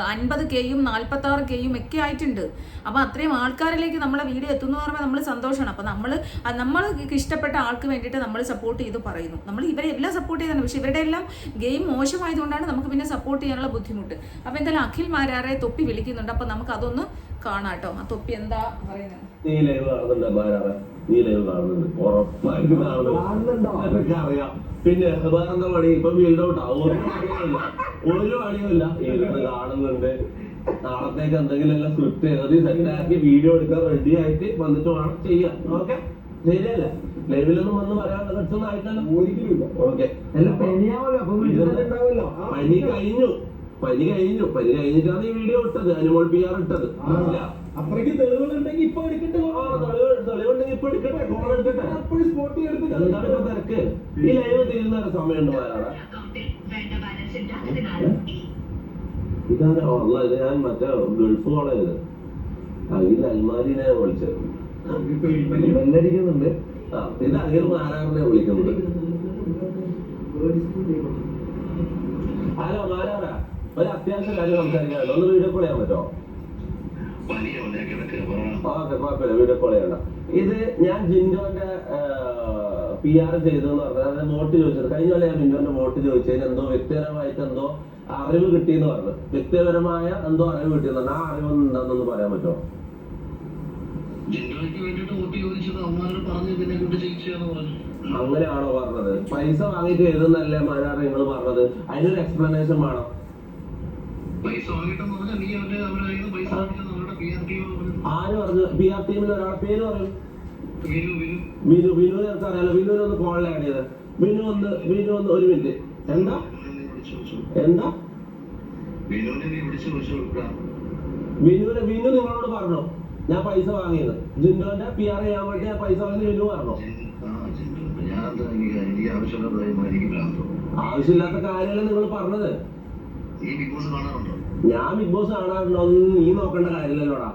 50Kയും 46Kയും ഒക്കെ ആയിട്ടുണ്ട്. അപ്പോൾ അത്രയും ആൾക്കാരിലേക്ക് നമ്മളെ വീഡിയോ എത്തുന്നു പറയുമ്പോൾ നമ്മൾ സന്തോഷമാണ്. അപ്പോൾ നമ്മൾക്ക് ഇഷ്ടപ്പെട്ട ആൾക്ക് വേണ്ടിയിട്ട് നമ്മൾ സപ്പോർട്ട് ചെയ്ത് പറയുന്നു. നമ്മൾ ഇവരെ എല്ലാം സപ്പോർട്ട് ചെയ്താണ്. പക്ഷെ ഇവരുടെ എല്ലാം ഗെയിം മോശമായതുകൊണ്ടാണ് നമുക്ക് പിന്നെ സപ്പോർട്ട് ചെയ്യാനുള്ള ബുദ്ധിമുട്ട്. അപ്പോൾ എന്തായാലും അഖിൽമാരെ തൊപ്പി വിളിക്കുന്നുണ്ട്. അപ്പോൾ നമുക്ക് അതൊന്ന് കാണാം കേട്ടോ. ആ തൊപ്പി എന്താ പറയുന്നത്?
നീ ലൈവ് കാണുന്നുണ്ട്, ഉറപ്പായിട്ട് കാണുന്നുണ്ടോ? അറിയാം. പിന്നെ വേറെന്താ പണി? ഇപ്പൊ ഫീൽഡ് ഔട്ട് ആവും. ഒരു പണിയുമില്ല, ഇരുന്ന് കാണുന്നുണ്ട്. നാളത്തേക്ക് എന്തെങ്കിലും എല്ലാം സ്ക്രിപ്റ്റ് എഴുതി സെറ്റാക്കി വീഡിയോ എടുക്കാൻ റെഡി ആയിട്ട് വന്നിട്ട് വേണം ചെയ്യാൻ. ഓക്കെ, ശരിയല്ല? ലൈവിലൊന്നും വന്ന് പറയാൻ കുറച്ചൊന്നും ആയിട്ടല്ലോ.
ഒരിക്കലും
ഓക്കെ,
എല്ലാം പനിയാവല്ലോ. അപ്പൊ വീട്ടിലുണ്ടാവല്ലോ.
പനി കഴിഞ്ഞിട്ടാണ് ഈ വീഡിയോ ഇട്ടത്, അനിമോൾ PR ഇട്ടത്.
അത്രയ്ക്ക് തെളിവുകളുണ്ടെങ്കിൽ ഇപ്പൊ എടുക്കട്ടെ.
തെളിവുണ്ടെങ്കിൽ ഇപ്പൊ എടുക്കട്ടെ, കോൾ എടുക്കട്ടെ.
അപ്പോഴും സ്പോട്ട് എടുത്തിട്ട്
എന്താണ് ഇപ്പൊ തിരക്ക്? ഈ ലൈവ് തീരുന്ന സമയമുണ്ട് വരാടെ. ഇതാണ് ഇത് ഞാൻ മറ്റേ ഗൾഫ് കോളേജ് അഖിൽ അൽമാരിനെ വിളിച്ചത്.
ബെല്ലടിക്കുന്നുണ്ട്.
ഇത് അഖിൽ മാരാറിനെ വിളിക്കുന്നത്. ഹലോ മാരാറാ, ഒരു അത്യാവശ്യ കാര്യം സംസാരിക്കാനുണ്ട്. ഒന്ന് വീഡിയോ കോൾ ചെയ്യാൻ പറ്റുമോ? ഓക്കെ, കുഴപ്പമില്ല, വീഡിയോ കോൾ ചെയ്യണ്ട. ഇത് ഞാൻ ജിൻഡോന്റെ PR ചെയ്തെന്ന് പറഞ്ഞത്, അതായത് വോട്ട് ചോദിച്ചത്. കഴിഞ്ഞ പോലെ ഞാൻ ജിൻഡോന്റെ വോട്ട് ചോദിച്ചതിന് എന്തോ വ്യക്തിപരമായിട്ട് എന്തോ അറിവ് കിട്ടിയെന്ന് പറഞ്ഞു. വ്യക്തിപരമായ എന്തോ അറിവ് കിട്ടിയെന്ന് പറഞ്ഞു. ആ അറിവ് എന്താണെന്നൊന്ന് പറയാൻ പറ്റുമോ? അങ്ങനെയാണോ പറഞ്ഞത്? പൈസ വാങ്ങിയിട്ട് എഴുതുന്നല്ലേ മാരാറ് നിങ്ങൾ പറഞ്ഞത്? അതിനൊരു എക്സ്പ്ലനേഷൻ വേണം. ആര് പറഞ്ഞു? PR ടീമിൽ ഒരാളെ പേര് പറയും. ബിനു എനിക്ക് അറിയാലോ. ബിനുവിനെ ഒന്ന് കോളിൽ ആഡ് ചെയ്ത്. ബിനു ഒന്ന് ഒരു മിനിറ്റ്. എന്താ ബിനു നിങ്ങളോട് പറഞ്ഞോ ഞാൻ പൈസ വാങ്ങിയത്? ജിൻഡോന്റെ PR ചെയ്യാൻ വേണ്ടി ഞാൻ പൈസ വാങ്ങി ബിനു പറഞ്ഞോ? ആവശ്യമില്ലാത്ത കാര്യമല്ലേ നിങ്ങൾ പറഞ്ഞത്? ഞാൻ ബിഗ് ബോസ് കാണാറുണ്ടോ? നീ നോക്കേണ്ട കാര്യമില്ലല്ലോടാ.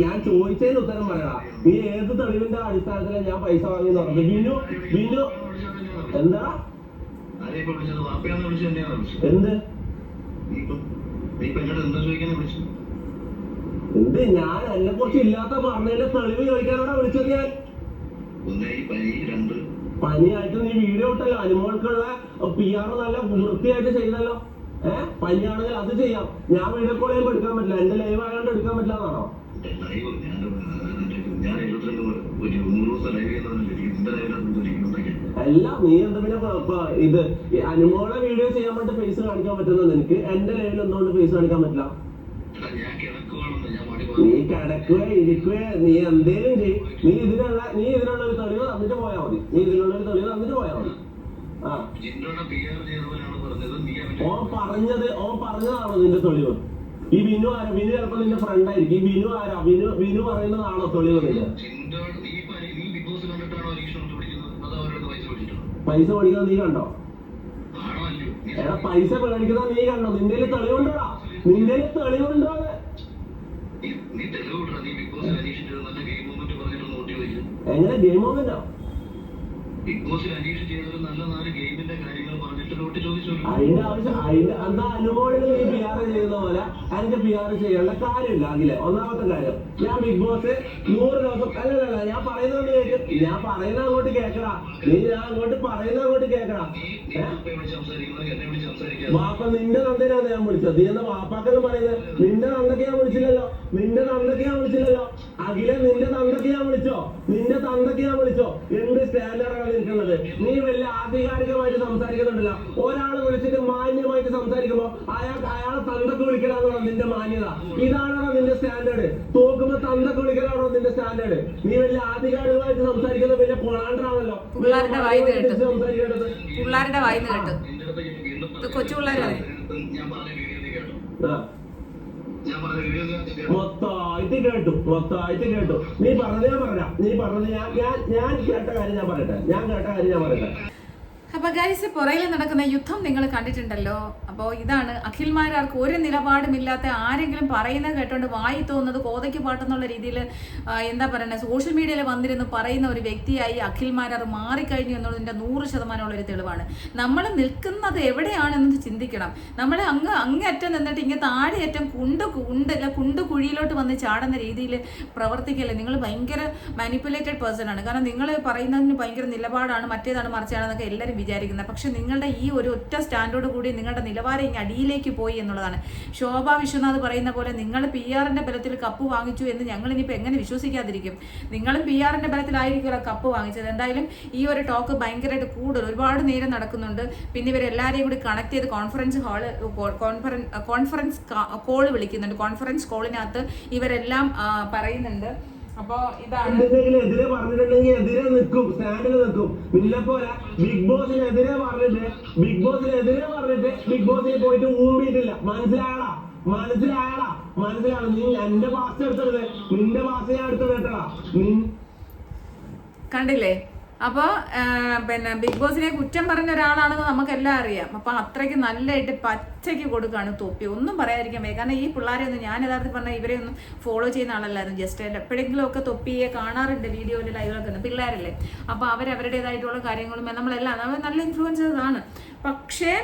ഞാൻ ചോദിച്ചതിന് ഉത്തരം പറയടാ. നീ ഏത് തെളിവിന്റെ അടിസ്ഥാനത്തിലാണ് ഞാൻ പൈസ വാങ്ങിയെന്ന് പറഞ്ഞത്? ബിനു എന്താ എന്ത് ഞാൻ എന്നെ കുറിച്ച് ഇല്ലാത്ത പറഞ്ഞതിന്റെ തെളിവ് ചോദിക്കാനോടാ വിളിച്ചത് ഞാൻ. പനിയായിട്ട് നീ വീഡിയോ ഇട്ടല്ലോ. അനുമോൾക്കുള്ള PR നല്ല വൃത്തിയായിട്ട് ചെയ്തല്ലോ. പനിയാണെങ്കിൽ അത് ചെയ്യാം. ഞാൻ വീഡിയോ കോൾ ചെയ്യുമ്പോൾ എടുക്കാൻ പറ്റില്ല. എന്റെ ലൈവ് ആയതുകൊണ്ട് എടുക്കാൻ പറ്റില്ല എന്നാണോ? അല്ല, നീ എന്താ പിന്നെ ഇത് അനുമോളെ വീഡിയോ ചെയ്യാൻ വേണ്ടി ഫേസ് കാണിക്കാൻ പറ്റുന്നത് നിനക്ക്? എന്റെ ലൈവിൽ എന്തുകൊണ്ട് ഫേസ് കാണിക്കാൻ പറ്റില്ല? നീ കിടക്കുകയോ ഇരിക്കുകയോ നീ എന്തേലും ചെയ്യും. നീ ഇതിനുള്ള ഒരു തെളിവ് തന്നിട്ട് പോയാൽ മതി. ഓൻ പറഞ്ഞതാണോ നിന്റെ തെളിവ്? ഈ ബിനു ചിലപ്പോ നിന്റെ ഫ്രണ്ട് ആയിരിക്കും. ഈ ബിനു പറയുന്നതാണോ തെളിവ്? നിന്റെ പൈസ മേടിക്കുന്നത് നീ കണ്ടോ? പൈസ മേടിക്കുന്നത് നീ കണ്ടോ? നിന്റെ തെളിവുണ്ടോടാ? എങ്ങനെ ഗെയിം മൊമെന്റോ? അതിന്റെ എന്താ അനുമോളിൽ നീ PR ചെയ്യുന്ന പോലെ എനിക്ക് PR ചെയ്യേണ്ട കാര്യമില്ല. അഖിലെ, ഒന്നാമത്തെ കാര്യം, ഞാൻ ബിഗ് ബോസ് 100 ദിവസം അല്ലല്ല ഞാൻ പറയുന്നത് കേൾക്കും. ഞാൻ പറയുന്ന അങ്ങോട്ട് കേൾക്കടാ. വാപ്പ നിന്റെ നന്ദനാണ് ഞാൻ വിളിച്ചത്. നീ എന്താ വാപ്പാക്കെല്ലാം പറയുന്നത്? നിന്റെ തന്തയ്ക്ക് ഞാൻ വിളിച്ചില്ലല്ലോ. അഖിലെ, നിന്റെ തന്തയ്ക്ക് ഞാൻ വിളിച്ചോ? എന്ത് സ്റ്റാൻഡേർഡാണ് നിൽക്കുന്നത്? നീ വലിയ ആധികാരികമായിട്ട് സംസാരിക്കുന്നുണ്ടല്ലോ. ഒരാള് വിളിച്ചിട്ട് മാന്യമായിട്ട് സംസാരിക്കുമ്പോ അയാളെ തന്തക്ക് വിളിക്കലാണോ നിന്റെ മാന്യത? ഇതാണോ നിന്റെ സ്റ്റാൻഡേർഡ്? തോക്കുമ്പോ തന്തക്ക് വിളിക്കലാണോ നിന്റെ സ്റ്റാൻഡേർഡ്? നീ വലിയ ആധികാരികമായിട്ട് സംസാരിക്കുന്നത് വലിയ കൊളാണ്ടറാണല്ലോ.
പിള്ളേരുടെ വായിന്ന് കേട്ടു. കൊച്ചു പിള്ളേരാണ്.
മൊത്തമായിട്ട് കേട്ടു. നീ പറഞ്ഞത് ഞാൻ കേട്ട കാര്യം ഞാൻ പറയട്ടെ.
അപ്പൊ ഗൈസ്, പുറകിൽ നടക്കുന്ന യുദ്ധം നിങ്ങൾ കണ്ടിട്ടുണ്ടല്ലോ. അപ്പോൾ ഇതാണ് അഖിൽമാരാർക്ക് ഒരു നിലപാടുമില്ലാത്ത ആരെങ്കിലും പറയുന്നത് കേട്ടോണ്ട് വായി തോന്നുന്നത് കോതയ്ക്ക് പാട്ടെന്നുള്ള രീതിയിൽ എന്താ പറയുക, സോഷ്യൽ മീഡിയയിൽ വന്നിരുന്ന് പറയുന്ന ഒരു വ്യക്തിയായി അഖിൽമാരാർ മാറിക്കഴിഞ്ഞു എന്നുള്ളതിൻ്റെ 100% ഒരു തെളിവാണ്. നമ്മൾ നിൽക്കുന്നത് എവിടെയാണെന്ന് ചിന്തിക്കണം. നമ്മൾ അങ്ങേയറ്റം നിന്നിട്ട് ഇങ്ങനെ താഴെയറ്റം കുണ്ട് കുഴിയിലോട്ട് വന്ന് ചാടുന്ന രീതിയിൽ പ്രവർത്തിക്കല്ലേ. നിങ്ങൾ ഭയങ്കര മാനിപ്പുലേറ്റഡ് പേഴ്സൺ ആണ്. കാരണം നിങ്ങൾ പറയുന്നതിന് ഭയങ്കര നിലപാടാണ്, മറ്റേതാണ് മറിച്ചാണെന്നൊക്കെ എല്ലാവരും വിചാരിക്കുന്നത്. പക്ഷെ നിങ്ങളുടെ ഈ ഒരു ഒറ്റ സ്റ്റാൻഡോട് കൂടി നിങ്ങളുടെ നിലവാരം ഇനി അടിയിലേക്ക് പോയി എന്നുള്ളതാണ്. ശോഭ വിശ്വനാഥ് പറയുന്ന പോലെ നിങ്ങൾ PR-ന്റെ ബലത്തിൽ കപ്പ് വാങ്ങിച്ചു എന്ന് ഞങ്ങൾ ഇനിയിപ്പോൾ എങ്ങനെ വിശ്വസിക്കാതിരിക്കും? നിങ്ങളും PR-ന്റെ ബലത്തിലായിരിക്കുമല്ലോ കപ്പ് വാങ്ങിച്ചത്. എന്തായാലും ഈ ഒരു ടോക്ക് ഭയങ്കരമായിട്ട് കൂടുതൽ ഒരുപാട് നേരം നടക്കുന്നുണ്ട്. പിന്നെ ഇവരെല്ലാവരെയും കൂടി കണക്ട് ചെയ്ത് കോൺഫറൻസ് കോൾ വിളിക്കുന്നുണ്ട്. കോൺഫറൻസ് കോളിനകത്ത് ഇവരെല്ലാം പറയുന്നുണ്ട്. അപ്പൊ ഇതാണ്
എതിരെ പറഞ്ഞിട്ടുണ്ടെങ്കിൽ എതിരെ നിൽക്കും, സ്റ്റാൻഡിൽ നിൽക്കും. നിന്നെപ്പോലെ ബിഗ് ബോസിനെതിരെ പറഞ്ഞിട്ട് ബിഗ് ബോസിനെ പോയിട്ട് ഊമ്പിയിട്ടില്ല. മനസ്സിലായടാ. നീ എന്റെ പാസ് എടുത്തത്, നിന്റെ പാസ് ഞാൻ എടുത്തത് കേട്ടടാ.
കണ്ടില്ലേ? അപ്പോൾ പിന്നെ ബിഗ് ബോസിനെ കുറ്റം പറഞ്ഞ ഒരാളാണെന്ന് നമുക്കെല്ലാം അറിയാം. അപ്പം അത്രയ്ക്ക് നല്ലതായിട്ട് പച്ചയ്ക്ക് കൊടുക്കുകയാണ് തൊപ്പി. ഒന്നും പറയാതിരിക്കാൻ വയ്യ. കാരണം ഈ പിള്ളേരെ ഒന്നും ഞാൻ യഥാർത്ഥത്തിൽ പറഞ്ഞാൽ ഇവരെ ഒന്നും ഫോളോ ചെയ്യുന്ന ആളല്ലായിരുന്നു. ജസ്റ്റ് എപ്പോഴെങ്കിലും ഒക്കെ തൊപ്പിയെ കാണാറുണ്ട് വീഡിയോയിൽ, ലൈവിലൊക്കെ. പിള്ളേരല്ലേ, അപ്പോൾ അവരവരുടേതായിട്ടുള്ള കാര്യങ്ങളും നമ്മളെല്ലാം നല്ല ഇൻഫ്ലുവൻസേഴ്സ് ആണ്. പക്ഷേ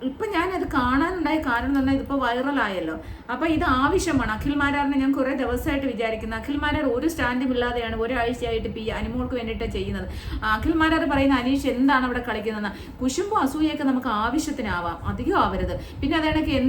ഇപ്പം ഞാനത് കാണാനുണ്ടായ കാരണം തന്നെ ഇതിപ്പോൾ വൈറലായല്ലോ. അപ്പോൾ ഇത് ആവശ്യമാണ്. അഖിൽ മാരാറിനെ ഞാൻ കുറേ ദിവസമായിട്ട് വിചാരിക്കുന്നത്. അഖിൽ മാരാർ ഒരു സ്റ്റാൻഡും ഇല്ലാതെയാണ് ഒരാഴ്ചയായിട്ട് അനിമോൾക്ക് വേണ്ടിയിട്ട് ചെയ്യുന്നത്. അഖിൽ മാരാർ പറയുന്ന അനീഷ് എന്താണ് അവിടെ കളിക്കുന്നതെന്ന്. കുശുമ്പോ അസൂയൊക്കെ നമുക്ക് ആവശ്യത്തിനാവാം, അധികം ആവരുത്. പിന്നെ അതാണെങ്കിൽ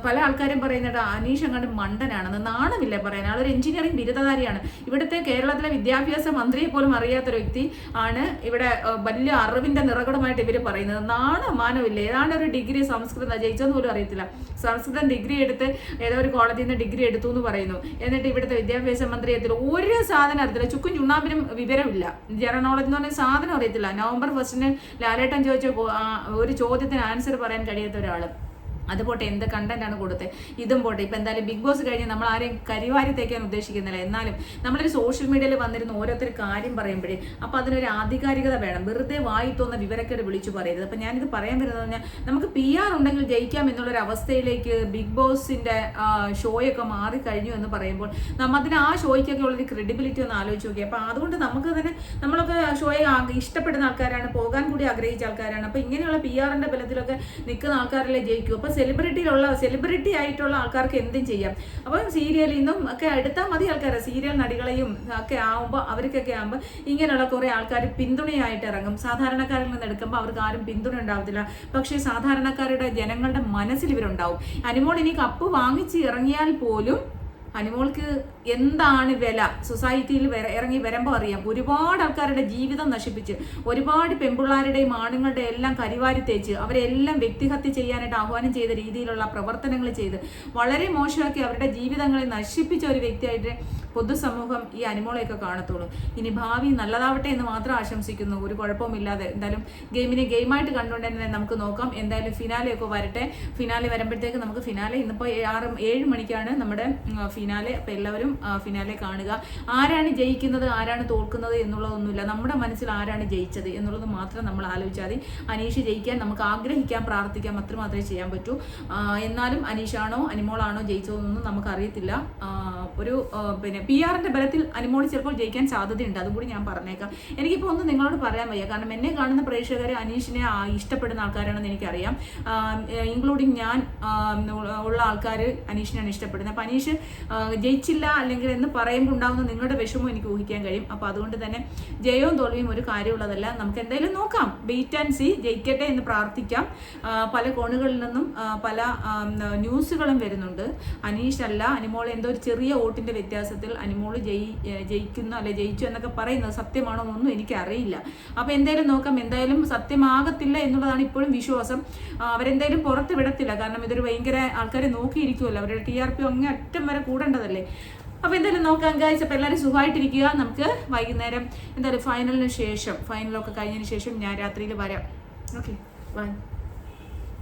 പല ആൾക്കാരും പറയുന്നത് അനീഷ് അങ്ങോട്ട് മണ്ടനാണെന്ന്. നാണമില്ലേ പറയാൻ? ആളൊരു എഞ്ചിനീയറിംഗ് ബിരുദധാരിയാണ്. ഇവിടുത്തെ കേരളത്തിലെ വിദ്യാഭ്യാസ മന്ത്രിയെ പോലും അറിയാത്തൊരു വ്യക്തി ആണ് ഇവിടെ വലിയ അറിവിന്റെ നിറകുടമായിട്ട് ഇവർ പറയുന്നത്. നാണമാനമില്ല. ഏതാണ്ട് ഒരു ഡിഗ്രി സംസ്കൃതം ജയിച്ചെന്ന് പോലും അറിയത്തില്ല. സംസ്കൃതം ഡിഗ്രി എടുത്ത് ഏതോ ഒരു കോളേജിൽ നിന്ന് ഡിഗ്രി എടുത്തു എന്ന് പറയുന്നു. എന്നിട്ട് ഇവിടുത്തെ വിദ്യാഭ്യാസ മന്ത്രി എത്തില്ല. ഒരു സാധനം അറിയത്തില്ല. ചുക്കും ചുണ്ണാമ്പിനും വിവരമില്ല. ജനറൽ നോളജ് എന്ന് പറഞ്ഞ സാധനം അറിയത്തില്ല. നവംബർ 1 ലാലേട്ടൻ ചോദിച്ച ഒരു ചോദ്യത്തിന് ആൻസർ പറയാൻ കഴിയാത്ത ഒരാൾ. അതുപോട്ടെ എന്ത് കണ്ടന്റാണ് കൊടുത്തത്. ഇതും പോട്ടെ. ഇപ്പം എന്തായാലും ബിഗ് ബോസ് കഴിഞ്ഞ് നമ്മൾ ആരെയും കരിവാരി തേക്കാൻ ഉദ്ദേശിക്കുന്നില്ല. എന്നാലും നമ്മളൊരു സോഷ്യൽ മീഡിയയിൽ വന്നിരുന്ന ഓരോരുത്തർ കാര്യം പറയുമ്പോഴേ അപ്പോൾ അതിനൊരു ആധികാരികത വേണം. വെറുതെ വായി തോന്നുന്ന വിവരക്കേട് വിളിച്ചു പറയരുത്. അപ്പം ഞാനിത് പറയാൻ വരുന്നത് പറഞ്ഞാൽ നമുക്ക് PR ഉണ്ടെങ്കിൽ ജയിക്കാം എന്നുള്ളൊരു അവസ്ഥയിലേക്ക് ബിഗ് ബോസിൻ്റെ ഷോയൊക്കെ മാറിക്കഴിഞ്ഞു എന്ന് പറയുമ്പോൾ അതിന് ആ ഷോയ്ക്കൊക്കെ ഉള്ളൊരു ക്രെഡിബിലിറ്റി ഒന്ന് ആലോചിച്ച് നോക്കി. അപ്പോൾ അതുകൊണ്ട് നമുക്ക് തന്നെ നമ്മളൊക്കെ ഷോയെ ഇഷ്ടപ്പെടുന്ന ആൾക്കാരാണ്, പോകാൻ കൂടി ആഗ്രഹിച്ച ആൾക്കാരാണ്. അപ്പോൾ ഇങ്ങനെയുള്ള PR-ന്റെ ബലത്തിലൊക്കെ നിൽക്കുന്ന ആൾക്കാരല്ലേ ജയിക്കും. അപ്പോൾ സെലിബ്രിറ്റി ആയിട്ടുള്ള ആൾക്കാർക്ക് എന്തും ചെയ്യാം. അപ്പം സീരിയലിൽ നിന്നും ഒക്കെ എടുത്താൽ മതി ആൾക്കാരെ. സീരിയൽ നടികളെയും ഒക്കെ ആവുമ്പോൾ അവർക്കൊക്കെ ആകുമ്പോൾ ഇങ്ങനെയുള്ള കുറേ ആൾക്കാർ പിന്തുണയായിട്ട് ഇറങ്ങും. സാധാരണക്കാരിൽ നിന്ന് എടുക്കുമ്പോൾ അവർക്ക് ആരും പിന്തുണ ഉണ്ടാവത്തില്ല. പക്ഷേ സാധാരണക്കാരുടെ ജനങ്ങളുടെ മനസ്സിൽ ഇവരുണ്ടാവും. അനിമോൾ ഇനി കപ്പ് വാങ്ങിച്ച് ഇറങ്ങിയാൽ പോലും അനിമോൾക്ക് എന്താണ് വില സൊസൈറ്റിയിൽ ഇറങ്ങി വരുമ്പോൾ അറിയാം. ഒരുപാട് ആൾക്കാരുടെ ജീവിതം നശിപ്പിച്ച്, ഒരുപാട് പെൺപിള്ളാരുടെയും ആണുങ്ങളുടെ എല്ലാം കരിവാരി തേച്ച് അവരെല്ലാം വ്യക്തിഹത്യ ചെയ്യാനായിട്ട് ആഹ്വാനം ചെയ്ത രീതിയിലുള്ള പ്രവർത്തനങ്ങൾ ചെയ്ത് വളരെ മോശമാക്കി അവരുടെ ജീവിതങ്ങളെ നശിപ്പിച്ച ഒരു വ്യക്തിയായിട്ട് പൊതുസമൂഹം ഈ അനിമോളെയൊക്കെ കാണത്തുള്ളൂ. ഇനി ഭാവി നല്ലതാവട്ടെ എന്ന് മാത്രം ആശംസിക്കുന്നു. ഒരു കുഴപ്പമില്ലാതെ എന്തായാലും ഗെയിമിനെ ഗെയിമായിട്ട് കണ്ടുകൊണ്ട് തന്നെ നമുക്ക് നോക്കാം. എന്തായാലും ഫിനാലെയൊക്കെ വരട്ടെ. ഫിനാലെ വരുമ്പോഴത്തേക്ക് നമുക്ക് ഫിനാലെ ഇന്നിപ്പോൾ 7 മണിക്കാണ് നമ്മുടെ ഫിനാലെ. അപ്പോൾ എല്ലാവരും ഫിനാലെ കാണുക. ആരാണ് ജയിക്കുന്നത് ആരാണ് തോൽക്കുന്നത് എന്നുള്ളതൊന്നുമില്ല. നമ്മുടെ മനസ്സിൽ ആരാണ് ജയിച്ചത് എന്നുള്ളത് മാത്രം നമ്മൾ ആലോചിച്ചാൽ മതി. അനീഷ് ജയിക്കാൻ നമുക്ക് ആഗ്രഹിക്കാം, പ്രാർത്ഥിക്കാം, അത്ര മാത്രമേ ചെയ്യാൻ പറ്റൂ. എന്നാലും അനീഷാണോ അനിമോളാണോ ജയിച്ചതെന്നൊന്നും നമുക്കറിയത്തില്ല. ഒരു പിന്നെ PR-ന്റെ ബലത്തിൽ അനിമോൾ ചിലപ്പോൾ ജയിക്കാൻ സാധ്യതയുണ്ട്. അതുകൂടി ഞാൻ പറഞ്ഞേക്കാം. എനിക്കിപ്പോൾ ഒന്നും നിങ്ങളോട് പറയാൻ വയ്യ. കാരണം എന്നെ കാണുന്ന പ്രേക്ഷകർ അനീഷിനെ ഇഷ്ടപ്പെടുന്ന ആൾക്കാരാണെന്ന് എനിക്കറിയാം. ഇൻക്ലൂഡിങ് ഞാൻ ഉള്ള ആൾക്കാർ അനീഷിനെയാണ് ഇഷ്ടപ്പെടുന്നത്. അപ്പോൾ അനീഷ് ജയിച്ചില്ല അല്ലെങ്കിൽ എന്ന് പറയുമ്പോൾ ഉണ്ടാകുന്ന നിങ്ങളുടെ വിഷമം എനിക്ക് ഊഹിക്കാൻ കഴിയും. അപ്പോൾ അതുകൊണ്ട് തന്നെ ജയവും തോൽവിയും ഒരു കാര്യമുള്ളതല്ല. നമുക്ക് എന്തായാലും നോക്കാം, വെയിറ്റ് ആൻഡ് സീ. ജയിക്കട്ടെ എന്ന് പ്രാർത്ഥിക്കാം. പല കോണുകളിൽ നിന്നും പല ന്യൂസുകളും വരുന്നുണ്ട്. അനീഷ് അല്ല അനിമോൾ എന്തോ ഒരു ചെറിയ വോട്ടിൻ്റെ വ്യത്യാസത്തിൽ അനിമോൾ ജയിക്കുന്നു അല്ലെ ജയിച്ചു എന്നൊക്കെ പറയുന്നത് സത്യമാണോ എന്നൊന്നും എനിക്കറിയില്ല. അപ്പോൾ എന്തായാലും നോക്കാം. എന്തായാലും സത്യമാകത്തില്ല എന്നുള്ളതാണ് ഇപ്പോഴും വിശ്വാസം. അവരെന്തായാലും പുറത്ത് വിടത്തില്ല. കാരണം ഇതൊരു ഭയങ്കര ആൾക്കാരെ നോക്കിയിരിക്കുമല്ലോ. അവരുടെ TRP അങ്ങ് അറ്റം വരെ കൂടേണ്ടതല്ലേ. അപ്പോൾ എന്തായാലും നോക്കാം ഗൈസ്. അപ്പോൾ എല്ലാവരും സുഖമായിട്ടിരിക്കുക. നമുക്ക് വൈകുന്നേരം എന്തായാലും ഫൈനലൊക്കെ കഴിഞ്ഞതിന് ശേഷം ഞാൻ രാത്രിയിൽ വരാം. Okay, by.